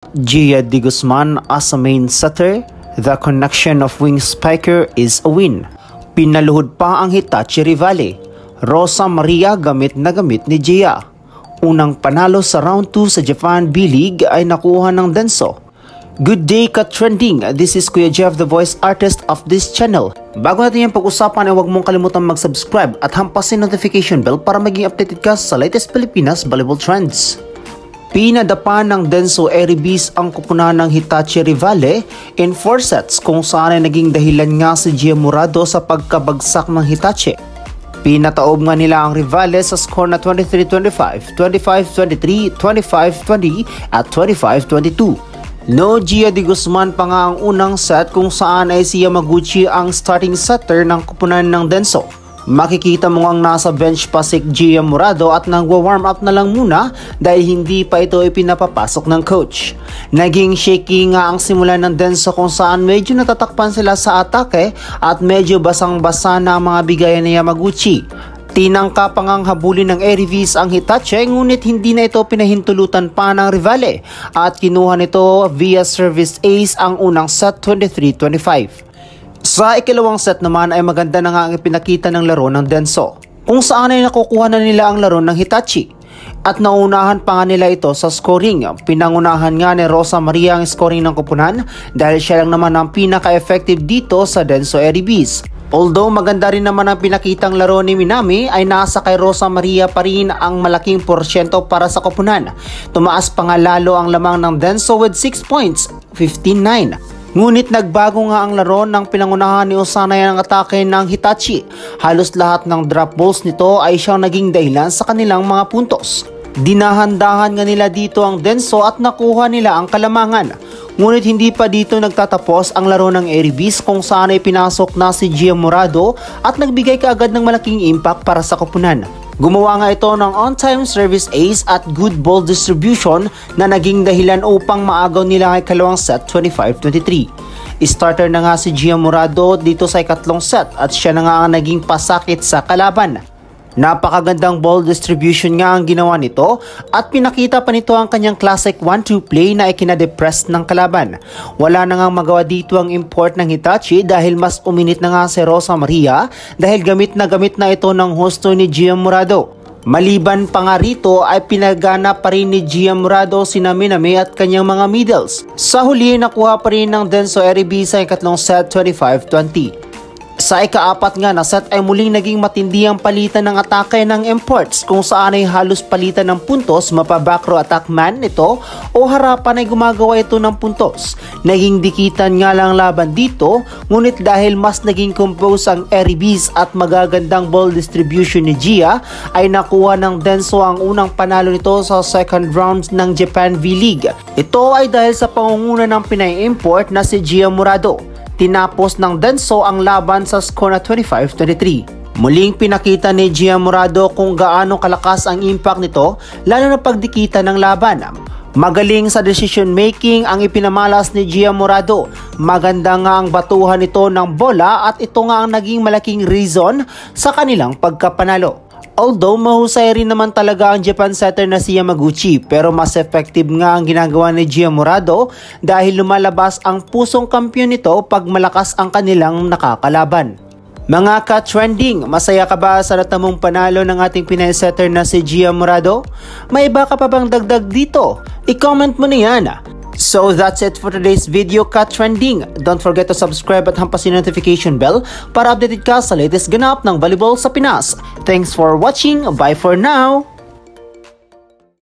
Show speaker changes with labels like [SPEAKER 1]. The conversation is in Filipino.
[SPEAKER 1] Gia de Guzman as a main setter, the connection of wing spiker is a win. Pinaluhod pa ang Hitachi Rivale. Rosa Maria gamit na gamit ni Gia. Unang panalo sa round 2 sa Japan B-League ay nakuha ng Denso. Good day ka-trending, this is Kuya Jeff, the voice artist of this channel. Bago natin yung pag-usapan ay huwag mong kalimutan mag-subscribe at hampasin notification bell para maging updated ka sa latest Pilipinas volleyball trends. Pinadapa ng Denso Eribis ang kupunan ng Hitachi Rivale in 4 sets kung saan ay naging dahilan nga si Gia Murado sa pagkabagsak ng Hitachi. Pinataob nga nila ang Rivale sa score na 23-25, 25-23, 25-20 at 25-22. No Gia de Guzman pa nga ang unang set kung saan ay si Yamaguchi ang starting setter ng kupunan ng Denso. Makikita mo ang nasa bench pa si Gia Murado at nagwa-warm up na lang muna dahil hindi pa ito ipinapapasok ng coach. Naging shaky nga ang simula ng Denso kung saan medyo natatakpan sila sa atake at medyo basang-basa na ang mga bigayan ni Yamaguchi. Tinangka pa ngang habulin ng Eribis ang Hitachi ngunit hindi na ito pinahintulutan pa ng Rivale at kinuha nito via service ace ang unang set 23-25. Sa ikalawang set naman ay maganda na nga ang ipinakita ng laro ng Denso kung saan ay nakukuha na nila ang laro ng Hitachi at naunahan pa nga nila ito sa scoring. Pinangunahan nga ni Rosa Maria ang scoring ng kupunan dahil siya lang naman ang pinaka-effective dito sa Denso Eribis. Although maganda rin naman ang pinakitang laro ni Minami ay nasa kay Rosa Maria pa rin ang malaking porsyento para sa koponan. Tumaas pa nga lalo ang lamang ng Denso with 6 points, 15-9. Ngunit nagbago nga ang laro ng pinangunahan ni Osanay ang atake ng Hitachi. Halos lahat ng drop balls nito ay siyang naging dahilan sa kanilang mga puntos. Dinahandahan nga nila dito ang Denso at nakuha nila ang kalamangan. Ngunit hindi pa dito nagtatapos ang laro ng Eribis kung saan ay pinasok na si Gia Murado at nagbigay kaagad ng malaking impact para sa koponan. Gumawa nga ito ng on-time service ace at good ball distribution na naging dahilan upang maagaw nila ay kalawang set 25-23. Starter na nga si Gia Murado dito sa ikatlong set at siya na nga ang naging pasakit sa kalaban. Napakagandang ball distribution nga ang ginawa nito at pinakita pa nito ang kanyang classic 1-2 play na ikinadepress ng kalaban. Wala na nga magawa dito ang import ng Hitachi dahil mas uminit na nga si Rosa Maria dahil gamit na ito ng husto ni Gia Murado. Maliban pa nga rito ay pinagana pa rin ni Gia Murado sina Minami at kanyang mga middles. Sa huli nakuha pa rin ng Denso Eribis sa ikatlong set 25-20. Sa ikaapat nga na set ay muling naging matindi ang palitan ng atake ng imports kung saan ay halos palitan ng puntos mapa-backrow attack man ito o harapan ay gumagawa ito ng puntos. Naging dikitan nga lang laban dito ngunit dahil mas naging compose ang Eribis at magagandang ball distribution ni Gia ay nakuha ng Denso ang unang panalo nito sa second round ng Japan V-League. Ito ay dahil sa pangunguna ng Pinay import na si Gia Murado. Tinapos ng Denso ang laban sa score na 25-23. Muling pinakita ni Gia Murado kung gaano kalakas ang impact nito lalo na pagdikita ng laban. Magaling sa decision making ang ipinamalas ni Gia Murado. Maganda nga ang batuhan nito ng bola at ito nga ang naging malaking reason sa kanilang pagkapanalo. Although mahusay rin naman talaga ang Japan setter na si Yamaguchi pero mas effective nga ang ginagawa ni Gia Murado dahil lumalabas ang pusong kampiyon nito pag malakas ang kanilang nakakalaban. Mga ka-trending, masaya ka ba sa natamong panalo ng ating Pinay setter na si Gia Murado? May iba ka pa bang dagdag dito? I-comment mo na yan. So that's it for today's video ka-trending. Don't forget to subscribe at hampasin notification bell para updated ka sa latest ganap ng volleyball sa Pinas. Thanks for watching. Bye for now!